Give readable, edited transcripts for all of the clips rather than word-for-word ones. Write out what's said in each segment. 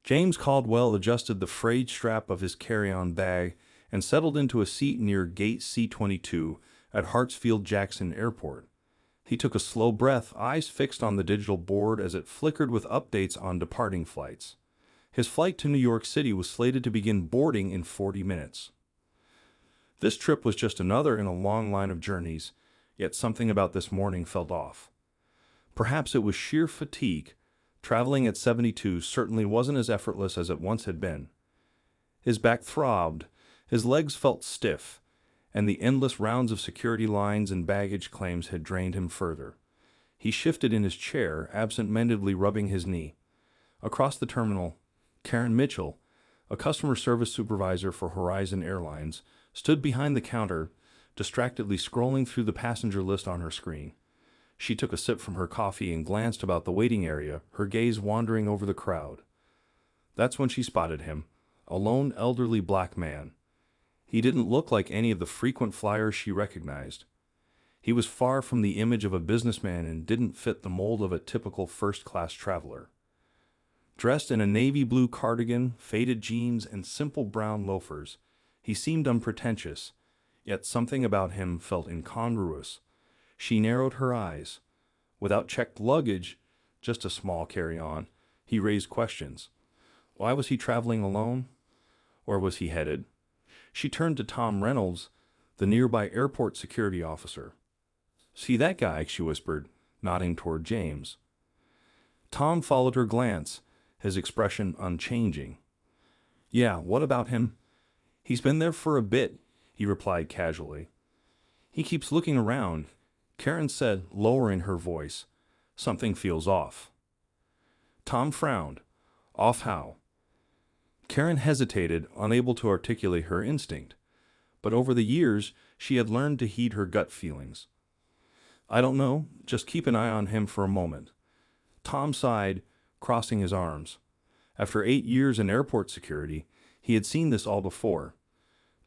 James Caldwell adjusted the frayed strap of his carry-on bag and settled into a seat near Gate C-22 at Hartsfield-Jackson Airport. He took a slow breath, eyes fixed on the digital board as it flickered with updates on departing flights. His flight to New York City was slated to begin boarding in 40 minutes. This trip was just another in a long line of journeys, yet something about this morning felt off. Perhaps it was sheer fatigue. Traveling at 72 certainly wasn't as effortless as it once had been. His back throbbed, his legs felt stiff, and the endless rounds of security lines and baggage claims had drained him further. He shifted in his chair, absent-mindedly rubbing his knee. Across the terminal, Karen Mitchell, a customer service supervisor for Horizon Airlines, stood behind the counter, distractedly scrolling through the passenger list on her screen. She took a sip from her coffee and glanced about the waiting area, her gaze wandering over the crowd. That's when she spotted him, a lone elderly black man. He didn't look like any of the frequent flyers she recognized. He was far from the image of a businessman and didn't fit the mold of a typical first-class traveler. Dressed in a navy blue cardigan, faded jeans, and simple brown loafers, he seemed unpretentious, yet something about him felt incongruous. She narrowed her eyes. Without checked luggage, just a small carry-on, he raised questions. Why was he traveling alone? Where was he headed? She turned to Tom Reynolds, the nearby airport security officer. See that guy, she whispered, nodding toward James. Tom followed her glance, his expression unchanging. Yeah, what about him? He's been there for a bit, he replied casually. He keeps looking around, Karen said, lowering her voice. Something feels off. Tom frowned. Off how? Karen hesitated, unable to articulate her instinct. But over the years, she had learned to heed her gut feelings. I don't know, just keep an eye on him for a moment. Tom sighed, crossing his arms. After 8 years in airport security, he had seen this all before.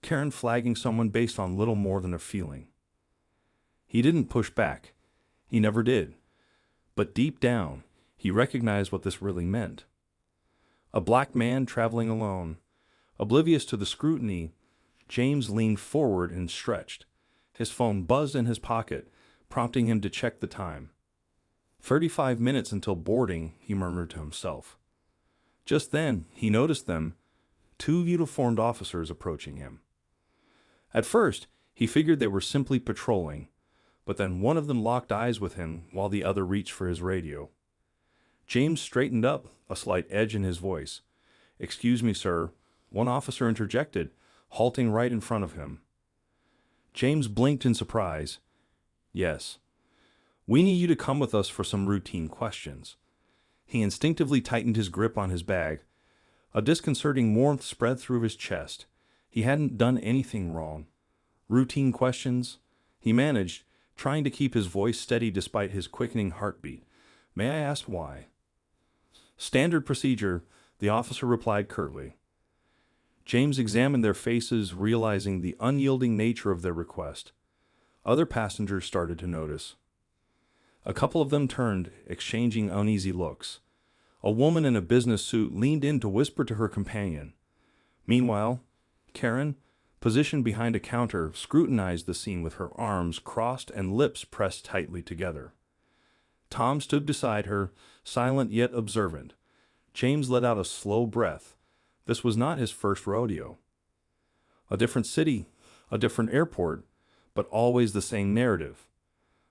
Karen flagging someone based on little more than a feeling. He didn't push back. He never did. But deep down, he recognized what this really meant. A black man traveling alone. Oblivious to the scrutiny, James leaned forward and stretched. His phone buzzed in his pocket, prompting him to check the time. 35 minutes until boarding, he murmured to himself. Just then, he noticed them, 2 uniformed officers approaching him. At first, he figured they were simply patrolling, but then one of them locked eyes with him while the other reached for his radio. James straightened up, a slight edge in his voice. Excuse me, sir, one officer interjected, halting right in front of him. James blinked in surprise. Yes. We need you to come with us for some routine questions. He instinctively tightened his grip on his bag. A disconcerting warmth spread through his chest. He hadn't done anything wrong. Routine questions? He managed, trying to keep his voice steady despite his quickening heartbeat. May I ask why? Standard procedure, the officer replied curtly. James examined their faces, realizing the unyielding nature of their request. Other passengers started to notice. A couple of them turned, exchanging uneasy looks. A woman in a business suit leaned in to whisper to her companion. Meanwhile, Karen, positioned behind a counter, scrutinized the scene with her arms crossed and lips pressed tightly together. Tom stood beside her, silent yet observant. James let out a slow breath. This was not his first rodeo. A different city, a different airport, but always the same narrative.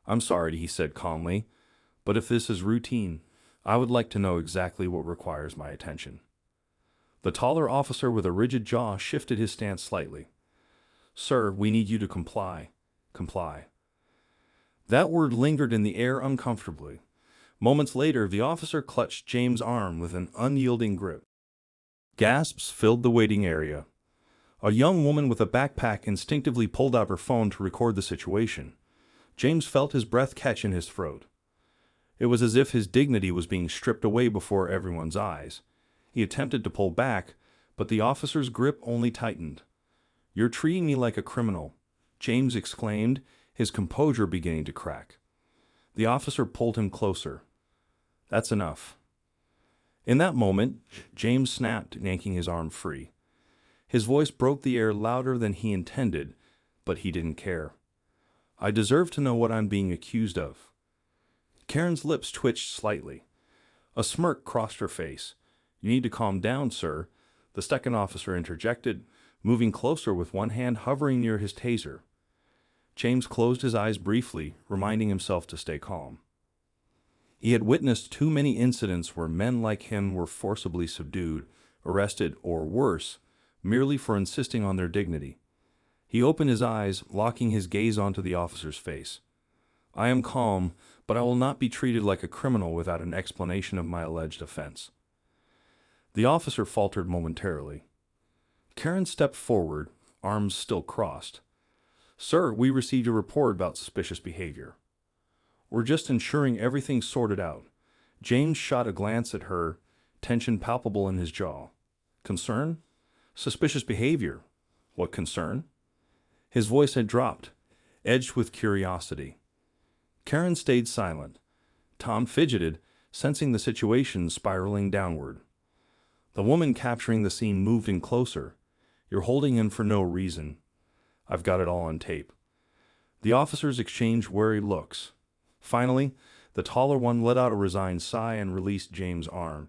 I'm sorry, he said calmly, but if this is routine, I would like to know exactly what requires my attention. The taller officer with a rigid jaw shifted his stance slightly. Sir, we need you to comply. Comply. That word lingered in the air uncomfortably. Moments later, the officer clutched James' arm with an unyielding grip. Gasps filled the waiting area. A young woman with a backpack instinctively pulled out her phone to record the situation. James felt his breath catch in his throat. It was as if his dignity was being stripped away before everyone's eyes. He attempted to pull back, but the officer's grip only tightened. You're treating me like a criminal, James exclaimed, his composure beginning to crack. The officer pulled him closer. That's enough. In that moment, James snapped, yanking his arm free. His voice broke the air louder than he intended, but he didn't care. I deserve to know what I'm being accused of. Karen's lips twitched slightly. A smirk crossed her face. You need to calm down, sir, the second officer interjected, moving closer with one hand hovering near his taser. James closed his eyes briefly, reminding himself to stay calm. He had witnessed too many incidents where men like him were forcibly subdued, arrested, or worse, merely for insisting on their dignity. He opened his eyes, locking his gaze onto the officer's face. I am calm, but I will not be treated like a criminal without an explanation of my alleged offense. The officer faltered momentarily. Karen stepped forward, arms still crossed. Sir, we received a report about suspicious behavior. We're just ensuring everything's sorted out. James shot a glance at her, tension palpable in his jaw. Concern? Suspicious behavior. What concern? His voice had dropped, edged with curiosity. Karen stayed silent. Tom fidgeted, sensing the situation spiraling downward. The woman capturing the scene moved in closer. You're holding him for no reason. I've got it all on tape. The officers exchanged wary looks. Finally, the taller one let out a resigned sigh and released James' arm.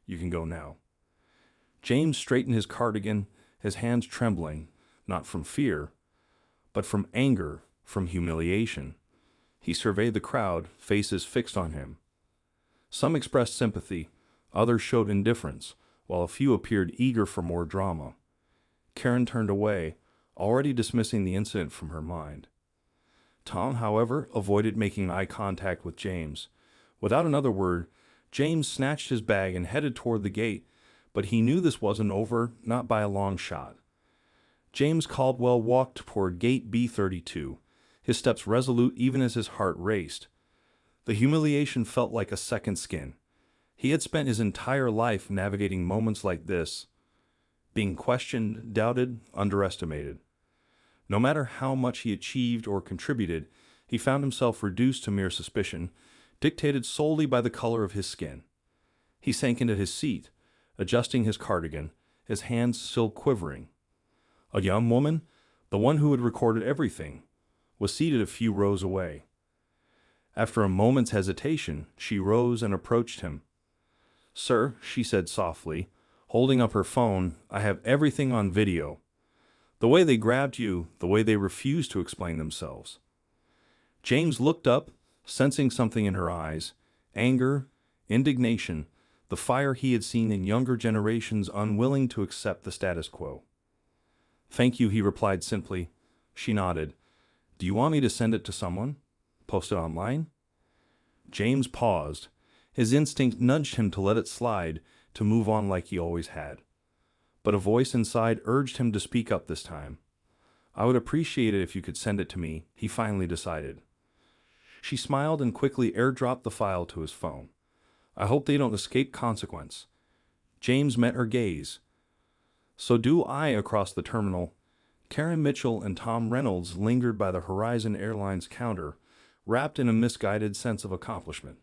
You can go now. James straightened his cardigan, his hands trembling, not from fear, but from anger, from humiliation. He surveyed the crowd, faces fixed on him. Some expressed sympathy, others showed indifference, while a few appeared eager for more drama. Karen turned away, already dismissing the incident from her mind. Tom, however, avoided making eye contact with James. Without another word, James snatched his bag and headed toward the gate, but he knew this wasn't over, not by a long shot. James Caldwell walked toward gate B32, his steps resolute even as his heart raced. The humiliation felt like a second skin. He had spent his entire life navigating moments like this, being questioned, doubted, underestimated. No matter how much he achieved or contributed, he found himself reduced to mere suspicion, dictated solely by the color of his skin. He sank into his seat, adjusting his cardigan, his hands still quivering. A young woman, the one who had recorded everything, was seated a few rows away. After a moment's hesitation, she rose and approached him. Sir, she said softly, holding up her phone, I have everything on video. The way they grabbed you, the way they refused to explain themselves. James looked up, sensing something in her eyes, anger, indignation, the fire he had seen in younger generations unwilling to accept the status quo. Thank you, he replied simply. She nodded. Do you want me to send it to someone? Post it online? James paused. His instinct nudged him to let it slide, to move on like he always had. But a voice inside urged him to speak up this time. I would appreciate it if you could send it to me, he finally decided. She smiled and quickly airdropped the file to his phone. I hope they don't escape consequence. James met her gaze. So do I across the terminal. Karen Mitchell and Tom Reynolds lingered by the Horizon Airlines counter, wrapped in a misguided sense of accomplishment.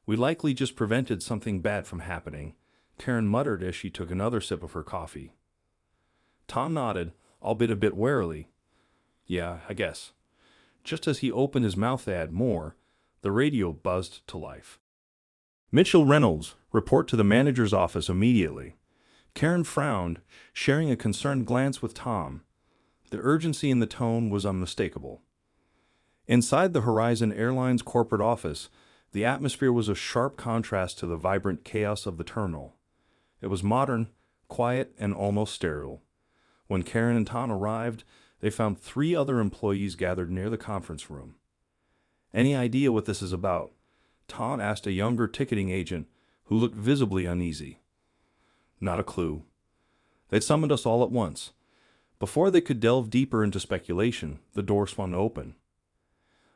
We likely just prevented something bad from happening, Karen muttered as she took another sip of her coffee. Tom nodded, albeit a bit warily. Yeah, I guess. Just as he opened his mouth to add more, the radio buzzed to life. Mitchell Reynolds, report to the manager's office immediately. Karen frowned, sharing a concerned glance with Tom. The urgency in the tone was unmistakable. Inside the Horizon Airlines corporate office, the atmosphere was a sharp contrast to the vibrant chaos of the terminal. It was modern, quiet, and almost sterile. When Karen and Tom arrived, they found 3 other employees gathered near the conference room. Any idea what this is about? Tom asked a younger ticketing agent who looked visibly uneasy. Not a clue. They'd summoned us all at once. Before they could delve deeper into speculation, the door swung open.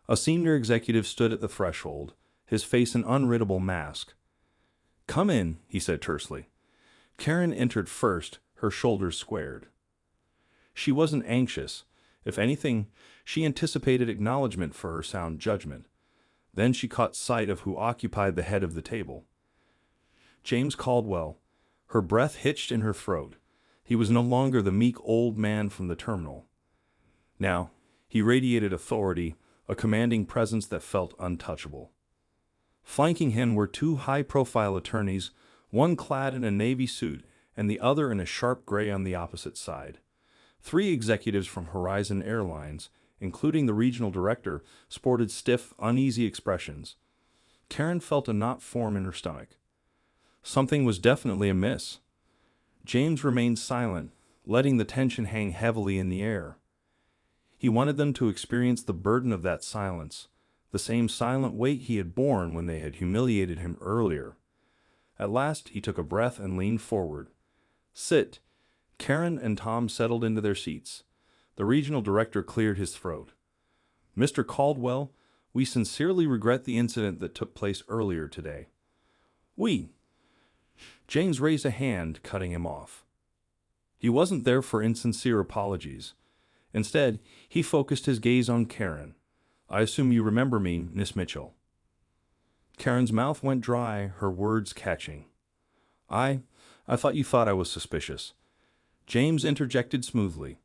A senior executive stood at the threshold, his face an unreadable mask. Come in, he said tersely. Karen entered first, her shoulders squared. She wasn't anxious. If anything, she anticipated acknowledgement for her sound judgment. Then she caught sight of who occupied the head of the table. James Caldwell. Her breath hitched in her throat. He was no longer the meek old man from the terminal. Now, he radiated authority, a commanding presence that felt untouchable. Flanking him were two high-profile attorneys, one clad in a navy suit and the other in a sharp gray on the opposite side. 3 executives from Horizon Airlines, including the regional director, sported stiff, uneasy expressions. Karen felt a knot form in her stomach. Something was definitely amiss. James remained silent, letting the tension hang heavily in the air. He wanted them to experience the burden of that silence, the same silent weight he had borne when they had humiliated him earlier. At last, he took a breath and leaned forward. "Sit." Karen and Tom settled into their seats. The regional director cleared his throat. "Mr. Caldwell, we sincerely regret the incident that took place earlier today." "We." James raised a hand, cutting him off. He wasn't there for insincere apologies. Instead, he focused his gaze on Karen. "I assume you remember me, Miss Mitchell." Karen's mouth went dry, her words catching. I thought you thought I was suspicious." James interjected smoothly.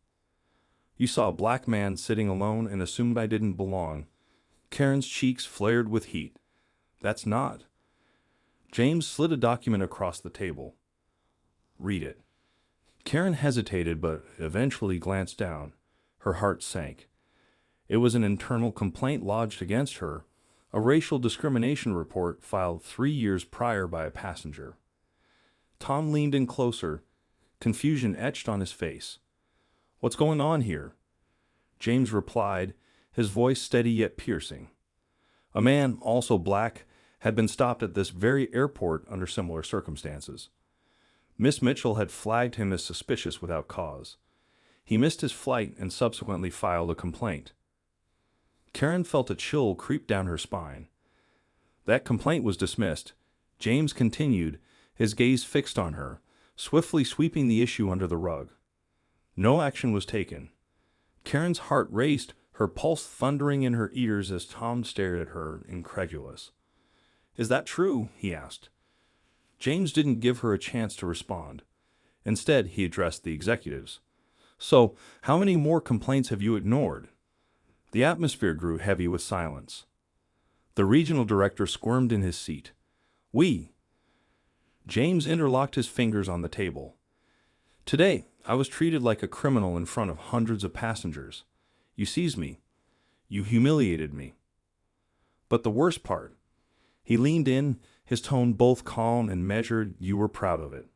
"You saw a black man sitting alone and assumed I didn't belong." Karen's cheeks flared with heat. "That's not." James slid a document across the table. "Read it." Karen hesitated but eventually glanced down. Her heart sank. It was an internal complaint lodged against her, a racial discrimination report filed 3 years prior by a passenger. Tom leaned in closer, confusion etched on his face. "What's going on here?" James replied, his voice steady yet piercing. "A man, also black, had been stopped at this very airport under similar circumstances. Miss Mitchell had flagged him as suspicious without cause. He missed his flight and subsequently filed a complaint." Karen felt a chill creep down her spine. That complaint was dismissed. James continued, his gaze fixed on her, swiftly sweeping the issue under the rug. No action was taken. Karen's heart raced, her pulse thundering in her ears as Tom stared at her, incredulous. "Is that true?" he asked. James didn't give her a chance to respond. Instead, he addressed the executives. "So, how many more complaints have you ignored?" The atmosphere grew heavy with silence. The regional director squirmed in his seat. "We." James interlocked his fingers on the table. "Today, I was treated like a criminal in front of hundreds of passengers. You seized me. You humiliated me. But the worst part," he leaned in, his tone both calm and measured, "you were proud of it."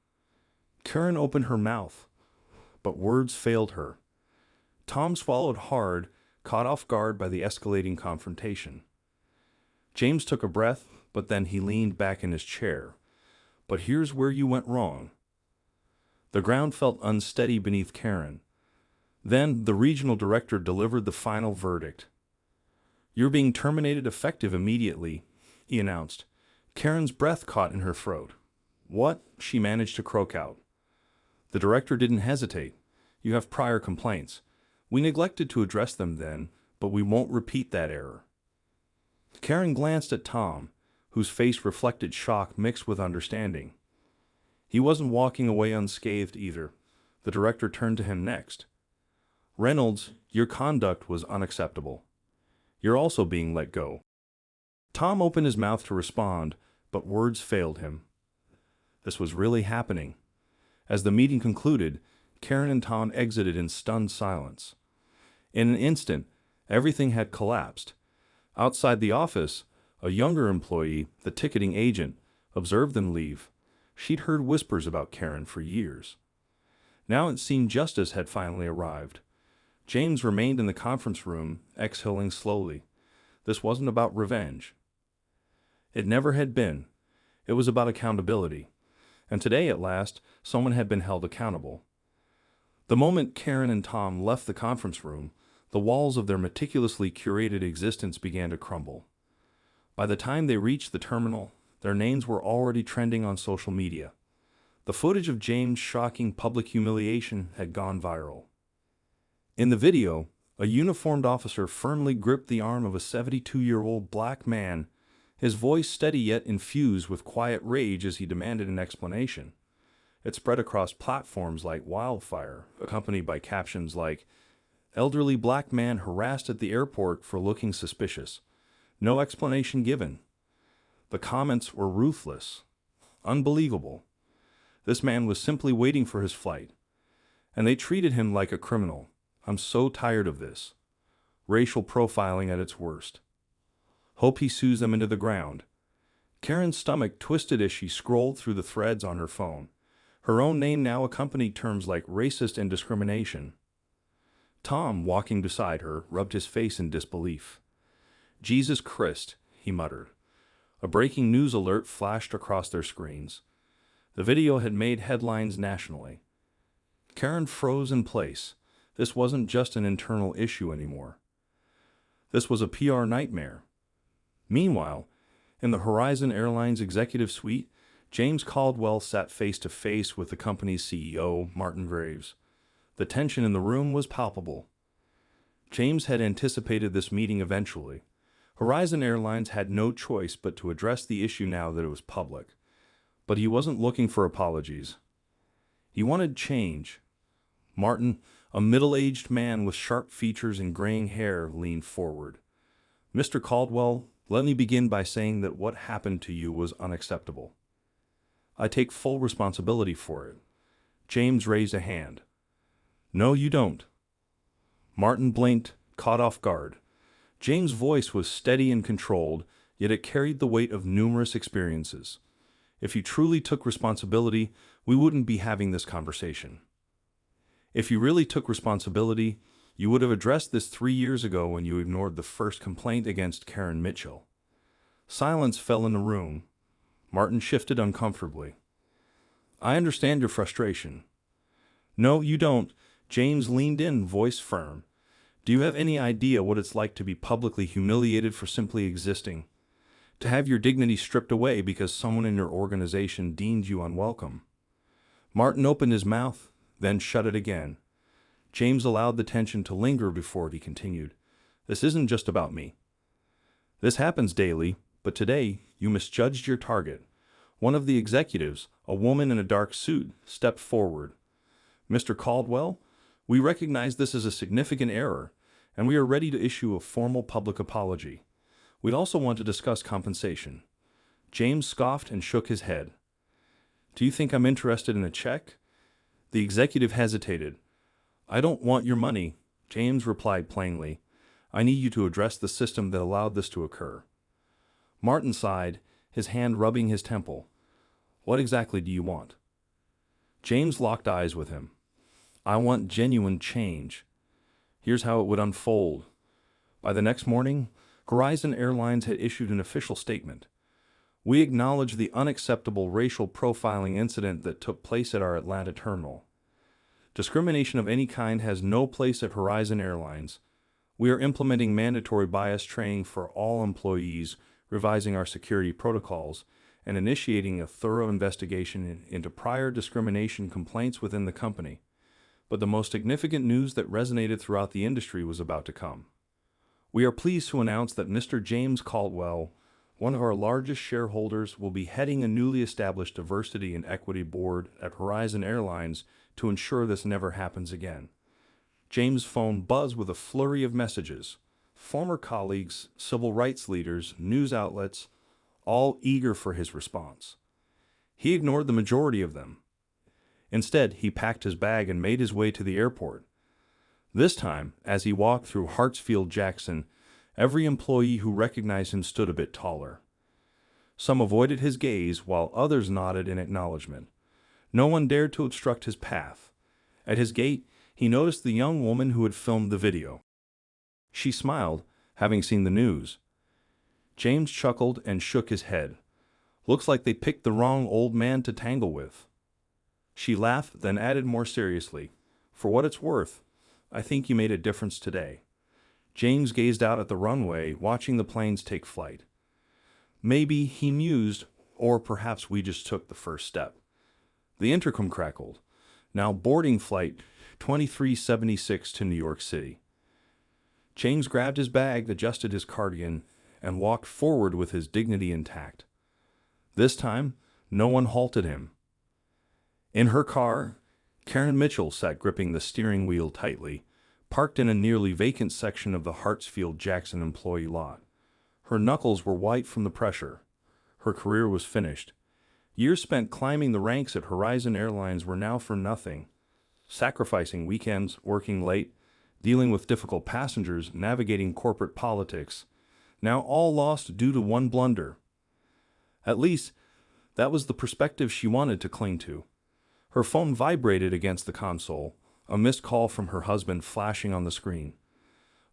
Karen opened her mouth, but words failed her. Tom swallowed hard, caught off guard by the escalating confrontation. James took a breath, but then he leaned back in his chair. "But here's where you went wrong." The ground felt unsteady beneath Karen. Then the regional director delivered the final verdict. "You're being terminated effective immediately," he announced. Karen's breath caught in her throat. "What?" she managed to croak out. The director didn't hesitate. "You have prior complaints. We neglected to address them then, but we won't repeat that error." Karen glanced at Tom, whose face reflected shock mixed with understanding. He wasn't walking away unscathed either. The director turned to him next. "Reynolds, your conduct was unacceptable. You're also being let go." Tom opened his mouth to respond, but words failed him. This was really happening. As the meeting concluded, Karen and Tom exited in stunned silence. In an instant, everything had collapsed. Outside the office, a younger employee, the ticketing agent, observed them leave. She'd heard whispers about Karen for years. Now it seemed justice had finally arrived. James remained in the conference room, exhaling slowly. This wasn't about revenge. It never had been. It was about accountability. And today, at last, someone had been held accountable. The moment Karen and Tom left the conference room, the walls of their meticulously curated existence began to crumble. By the time they reached the terminal, their names were already trending on social media. The footage of James' shocking public humiliation had gone viral. In the video, a uniformed officer firmly gripped the arm of a 72-year-old black man, his voice steady yet infused with quiet rage as he demanded an explanation. It spread across platforms like wildfire, accompanied by captions like, "Elderly black man harassed at the airport for looking suspicious. No explanation given." The comments were ruthless. Unbelievable. This man was simply waiting for his flight. And they treated him like a criminal. I'm so tired of this. Racial profiling at its worst. Hope he sues them into the ground. Karen's stomach twisted as she scrolled through the threads on her phone. Her own name now accompanied terms like racist and discrimination. Tom, walking beside her, rubbed his face in disbelief. "Jesus Christ," he muttered. A breaking news alert flashed across their screens. The video had made headlines nationally. Karen froze in place. This wasn't just an internal issue anymore. This was a PR nightmare. Meanwhile, in the Horizon Airlines executive suite, James Caldwell sat face to face with the company's CEO, Martin Graves. The tension in the room was palpable. James had anticipated this meeting eventually. Horizon Airlines had no choice but to address the issue now that it was public. But he wasn't looking for apologies. He wanted change. Martin, a middle-aged man with sharp features and graying hair, leaned forward. "Mr. Caldwell, let me begin by saying that what happened to you was unacceptable. I take full responsibility for it." James raised a hand. "No, you don't." Martin blinked, caught off guard. James' voice was steady and controlled, yet it carried the weight of numerous experiences. "If you truly took responsibility, we wouldn't be having this conversation. If you really took responsibility, you would have addressed this 3 years ago when you ignored the first complaint against Karen Mitchell." Silence fell in the room. Martin shifted uncomfortably. "I understand your frustration." "No, you don't." James leaned in, voice firm. "Do you have any idea what it's like to be publicly humiliated for simply existing? To have your dignity stripped away because someone in your organization deemed you unwelcome?" Martin opened his mouth, then shut it again. James allowed the tension to linger before he continued. "This isn't just about me. This happens daily, but today you misjudged your target." One of the executives, a woman in a dark suit, stepped forward. "Mr. Caldwell, we recognize this is a significant error, and we are ready to issue a formal public apology. We'd also want to discuss compensation." James scoffed and shook his head. "Do you think I'm interested in a check?" The executive hesitated. "I don't want your money," James replied plainly. "I need you to address the system that allowed this to occur." Martin sighed, his hand rubbing his temple. "What exactly do you want?" James locked eyes with him. "I want genuine change. Here's how it would unfold." By the next morning, Horizon Airlines had issued an official statement. "We acknowledge the unacceptable racial profiling incident that took place at our Atlanta terminal. Discrimination of any kind has no place at Horizon Airlines. We are implementing mandatory bias training for all employees, revising our security protocols, and initiating a thorough investigation into prior discrimination complaints within the company." But the most significant news that resonated throughout the industry was about to come. "We are pleased to announce that Mr. James Caldwell, one of our largest shareholders, will be heading a newly established diversity and equity board at Horizon Airlines to ensure this never happens again." James' phone buzzed with a flurry of messages. Former colleagues, civil rights leaders, news outlets, all eager for his response. He ignored the majority of them. Instead, he packed his bag and made his way to the airport. This time, as he walked through Hartsfield-Jackson, every employee who recognized him stood a bit taller. Some avoided his gaze, while others nodded in acknowledgement. No one dared to obstruct his path. At his gate, he noticed the young woman who had filmed the video. She smiled, having seen the news. James chuckled and shook his head. "Looks like they picked the wrong old man to tangle with." She laughed, then added more seriously, "For what it's worth, I think you made a difference today." James gazed out at the runway, watching the planes take flight. "Maybe," he mused, "or perhaps we just took the first step." The intercom crackled. "Now boarding flight 2376 to New York City." James grabbed his bag, adjusted his cardigan, and walked forward with his dignity intact. This time, no one halted him. In her car, Karen Mitchell sat gripping the steering wheel tightly, parked in a nearly vacant section of the Hartsfield-Jackson employee lot. Her knuckles were white from the pressure. Her career was finished. Years spent climbing the ranks at Horizon Airlines were now for nothing. Sacrificing weekends, working late, dealing with difficult passengers, navigating corporate politics, now all lost due to one blunder. At least, that was the perspective she wanted to cling to. Her phone vibrated against the console, a missed call from her husband flashing on the screen.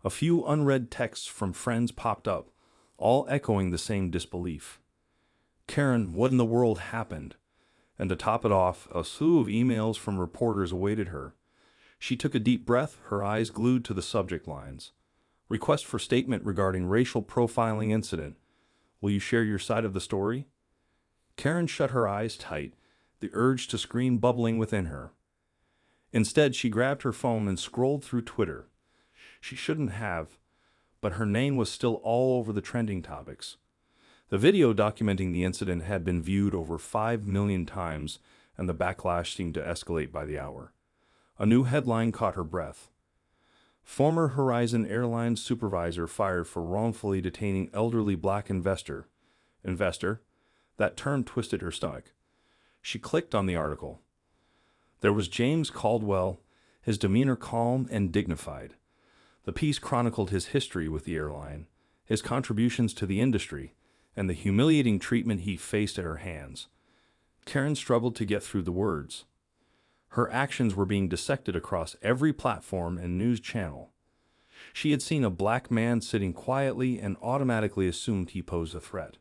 A few unread texts from friends popped up, all echoing the same disbelief. Karen, what in the world happened? And to top it off, a slew of emails from reporters awaited her. She took a deep breath, her eyes glued to the subject lines. Request for statement regarding racial profiling incident. Will you share your side of the story? Karen shut her eyes tight, the urge to scream bubbling within her. Instead, she grabbed her phone and scrolled through Twitter. She shouldn't have, but her name was still all over the trending topics. The video documenting the incident had been viewed over 5 million times, and the backlash seemed to escalate by the hour. A new headline caught her breath. Former Horizon Airlines supervisor fired for wrongfully detaining elderly black investor. Investor? That term twisted her stomach. She clicked on the article. There was James Caldwell, his demeanor calm and dignified. The piece chronicled his history with the airline, his contributions to the industry, and the humiliating treatment he faced at her hands. Karen struggled to get through the words. Her actions were being dissected across every platform and news channel. She had seen a black man sitting quietly and automatically assumed he posed a threat.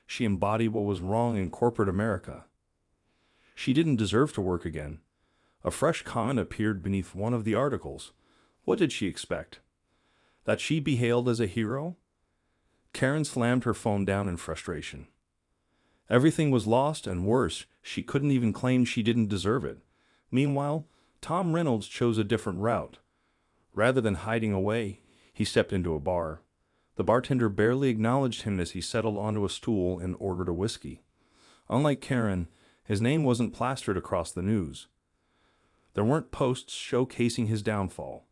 She embodied what was wrong in corporate America. She didn't deserve to work again. A fresh comment appeared beneath one of the articles. What did she expect? That she'd be hailed as a hero? Karen slammed her phone down in frustration. Everything was lost, and worse, she couldn't even claim she didn't deserve it. Meanwhile, Tom Reynolds chose a different route. Rather than hiding away, he stepped into a bar. The bartender barely acknowledged him as he settled onto a stool and ordered a whiskey. Unlike Karen, his name wasn't plastered across the news. There weren't posts showcasing his downfall.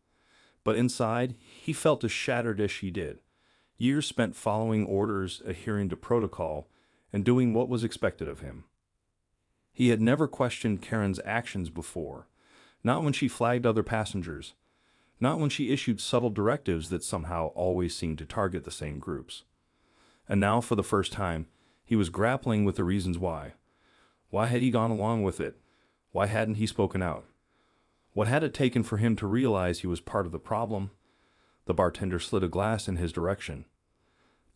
But inside, he felt as shattered as she did. Years spent following orders, adhering to protocol, and doing what was expected of him. He had never questioned Karen's actions before, not when she flagged other passengers, not when she issued subtle directives that somehow always seemed to target the same groups. And now, for the first time, he was grappling with the reasons why. Why had he gone along with it? Why hadn't he spoken out? What had it taken for him to realize he was part of the problem? The bartender slid a glass in his direction.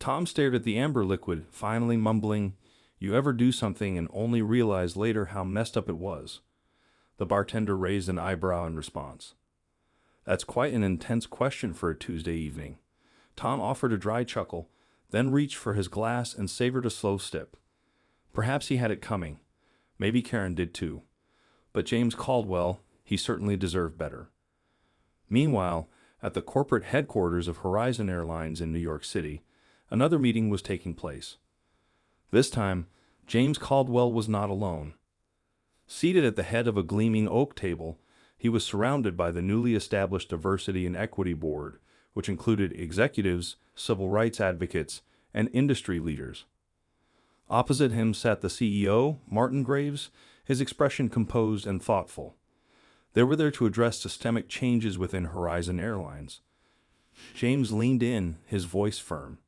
Tom stared at the amber liquid, finally mumbling, "You ever do something and only realize later how messed up it was?" The bartender raised an eyebrow in response. That's quite an intense question for a Tuesday evening. Tom offered a dry chuckle, then reached for his glass and savored a slow sip. Perhaps he had it coming. Maybe Karen did too. But James Caldwell, he certainly deserved better. Meanwhile, at the corporate headquarters of Horizon Airlines in New York City, another meeting was taking place. This time, James Caldwell was not alone. Seated at the head of a gleaming oak table, he was surrounded by the newly established Diversity and Equity Board, which included executives, civil rights advocates, and industry leaders. Opposite him sat the CEO, Martin Graves, his expression composed and thoughtful. They were there to address systemic changes within Horizon Airlines. James leaned in, his voice firm.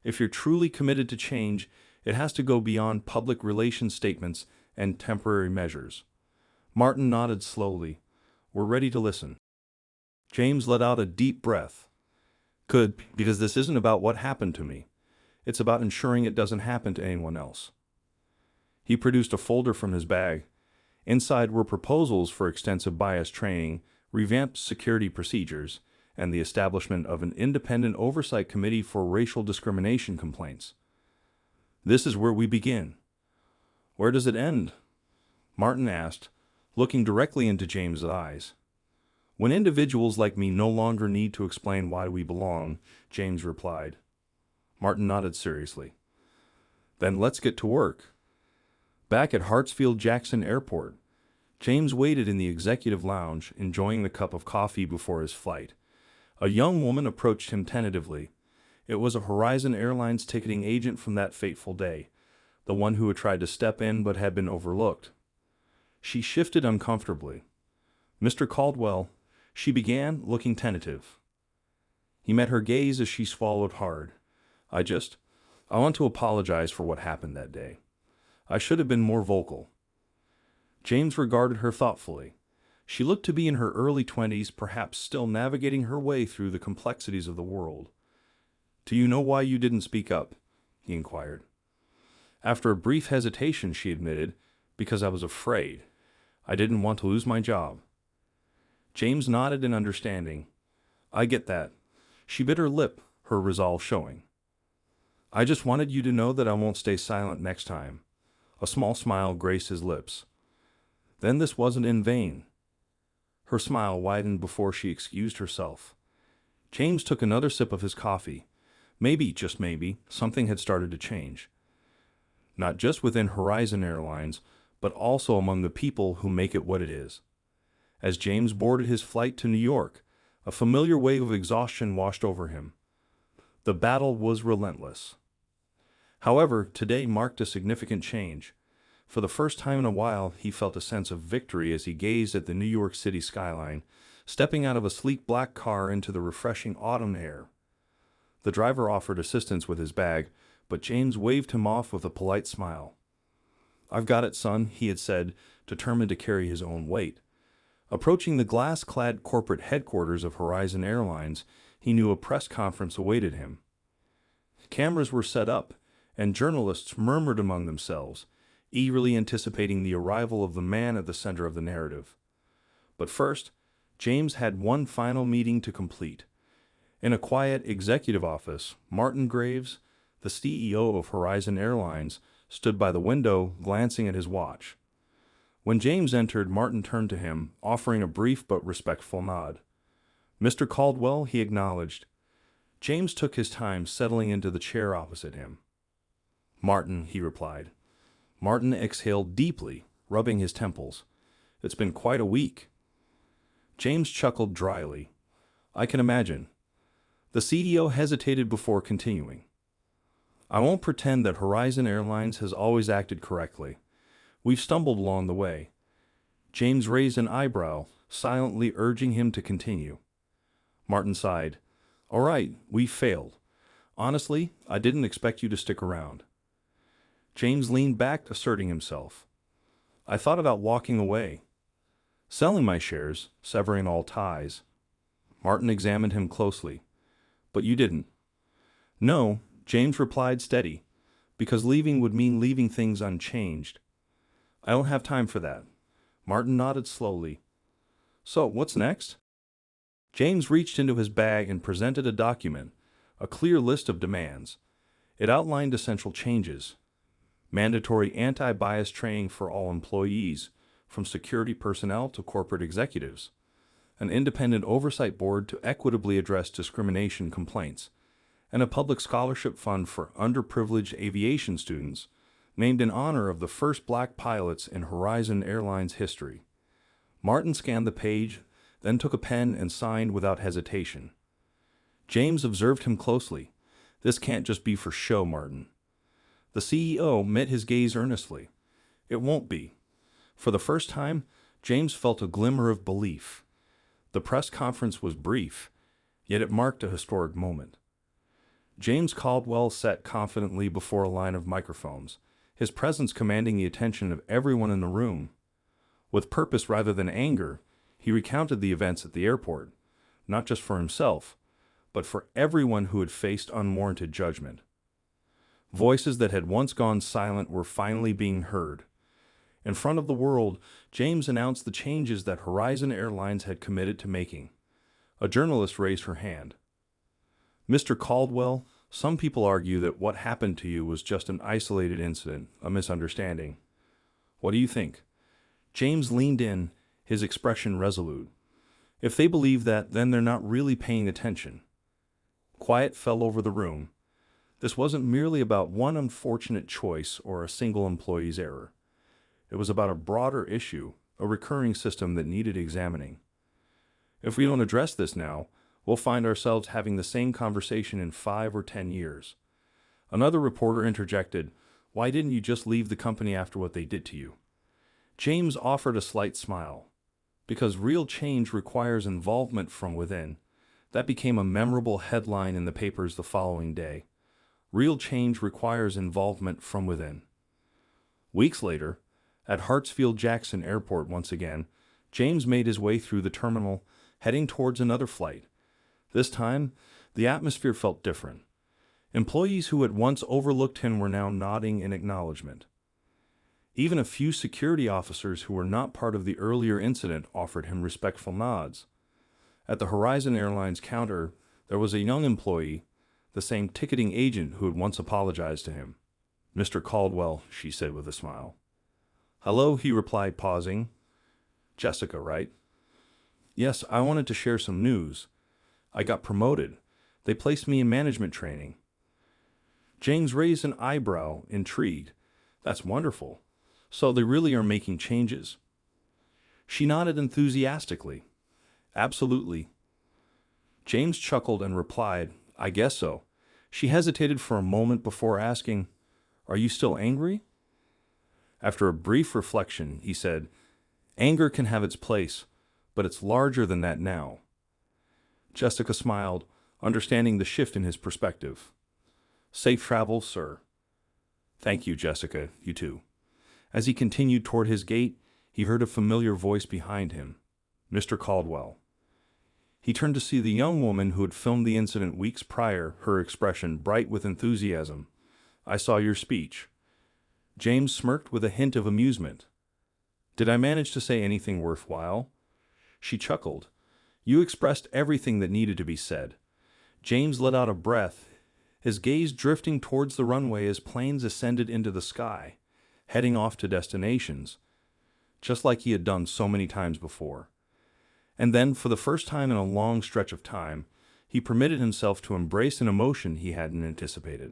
If you're truly committed to change, it has to go beyond public relations statements and temporary measures. Martin nodded slowly. We're ready to listen. James let out a deep breath. Good, because this isn't about what happened to me. It's about ensuring it doesn't happen to anyone else. He produced a folder from his bag. Inside were proposals for extensive bias training, revamped security procedures, and the establishment of an independent oversight committee for racial discrimination complaints. This is where we begin. Where does it end? Martin asked, looking directly into James's eyes. When individuals like me no longer need to explain why we belong, James replied. Martin nodded seriously. Then let's get to work. Back at Hartsfield-Jackson Airport, James waited in the executive lounge, enjoying the cup of coffee before his flight. A young woman approached him tentatively. It was a Horizon Airlines ticketing agent from that fateful day, the one who had tried to step in but had been overlooked. She shifted uncomfortably. "Mr. Caldwell," she began, looking tentative. He met her gaze as she swallowed hard. I want to apologize for what happened that day. I should have been more vocal." James regarded her thoughtfully. She looked to be in her early 20s, perhaps still navigating her way through the complexities of the world. "Do you know why you didn't speak up?" he inquired. After a brief hesitation, she admitted, "Because I was afraid. I didn't want to lose my job." James nodded in understanding. "I get that." She bit her lip, her resolve showing. "I just wanted you to know that I won't stay silent next time." A small smile graced his lips. Then this wasn't in vain. Her smile widened before she excused herself. James took another sip of his coffee. Maybe, just maybe, something had started to change. Not just within Horizon Airlines, but also among the people who make it what it is. As James boarded his flight to New York, a familiar wave of exhaustion washed over him. The battle was relentless. However, today marked a significant change. For the first time in a while, he felt a sense of victory as he gazed at the New York City skyline, stepping out of a sleek black car into the refreshing autumn air. The driver offered assistance with his bag, but James waved him off with a polite smile. "I've got it, son," he had said, determined to carry his own weight. Approaching the glass-clad corporate headquarters of Horizon Airlines, he knew a press conference awaited him. Cameras were set up, and journalists murmured among themselves, eagerly anticipating the arrival of the man at the center of the narrative. But first, James had one final meeting to complete. In a quiet executive office, Martin Graves, the CEO of Horizon Airlines, stood by the window, glancing at his watch. When James entered, Martin turned to him, offering a brief but respectful nod. "Mr. Caldwell," he acknowledged. James took his time, settling into the chair opposite him. "Martin," he replied. Martin exhaled deeply, rubbing his temples. "It's been quite a week." James chuckled dryly. "I can imagine." The CDO hesitated before continuing. "I won't pretend that Horizon Airlines has always acted correctly. We've stumbled along the way." James raised an eyebrow, silently urging him to continue. Martin sighed. "All right, we failed. Honestly, I didn't expect you to stick around." James leaned back, asserting himself. "I thought about walking away. Selling my shares, severing all ties." Martin examined him closely. "But you didn't." "No," James replied steady, "because leaving would mean leaving things unchanged. I don't have time for that." Martin nodded slowly. "So, what's next?" James reached into his bag and presented a document, a clear list of demands. It outlined essential changes. Mandatory anti-bias training for all employees, from security personnel to corporate executives. An independent oversight board to equitably address discrimination complaints. And a public scholarship fund for underprivileged aviation students, named in honor of the first black pilots in Horizon Airlines history. Martin scanned the page, then took a pen and signed without hesitation. James observed him closely. "This can't just be for show, Martin." The CEO met his gaze earnestly. "It won't be." For the first time, James felt a glimmer of belief. The press conference was brief, yet it marked a historic moment. James Caldwell sat confidently before a line of microphones, his presence commanding the attention of everyone in the room. With purpose rather than anger, he recounted the events at the airport, not just for himself, but for everyone who had faced unwarranted judgment. Voices that had once gone silent were finally being heard. In front of the world, James announced the changes that Horizon Airlines had committed to making. A journalist raised her hand. "Mr. Caldwell, some people argue that what happened to you was just an isolated incident, a misunderstanding. What do you think?" James leaned in, his expression resolute. "If they believe that, then they're not really paying attention." Quiet fell over the room. This wasn't merely about one unfortunate choice or a single employee's error. It was about a broader issue, a recurring system that needed examining. If we don't address this now, we'll find ourselves having the same conversation in 5 or 10 years. Another reporter interjected, "Why didn't you just leave the company after what they did to you?" James offered a slight smile. "Because real change requires involvement from within." That became a memorable headline in the papers the following day. Real change requires involvement from within. Weeks later, at Hartsfield-Jackson Airport once again, James made his way through the terminal, heading towards another flight. This time, the atmosphere felt different. Employees who had once overlooked him were now nodding in acknowledgement. Even a few security officers who were not part of the earlier incident offered him respectful nods. At the Horizon Airlines counter, there was a young employee, the same ticketing agent who had once apologized to him. "Mr. Caldwell," she said with a smile. "Hello," he replied, pausing. "Jessica, right?" "Yes, I wanted to share some news. I got promoted. They placed me in management training." James raised an eyebrow, intrigued. "That's wonderful. So they really are making changes." She nodded enthusiastically. "Absolutely." James chuckled and replied, "I guess so." She hesitated for a moment before asking, "Are you still angry?" After a brief reflection, he said, "Anger can have its place, but it's larger than that now." Jessica smiled, understanding the shift in his perspective. "Safe travel, sir." "Thank you, Jessica. You too." As he continued toward his gate, he heard a familiar voice behind him. "Mr. Caldwell." He turned to see the young woman who had filmed the incident weeks prior, her expression bright with enthusiasm. "I saw your speech." James smirked with a hint of amusement. "Did I manage to say anything worthwhile?" She chuckled. "You expressed everything that needed to be said." James let out a breath, his gaze drifting towards the runway as planes ascended into the sky, heading off to destinations, just like he had done so many times before. And then, for the first time in a long stretch of time, he permitted himself to embrace an emotion he hadn't anticipated.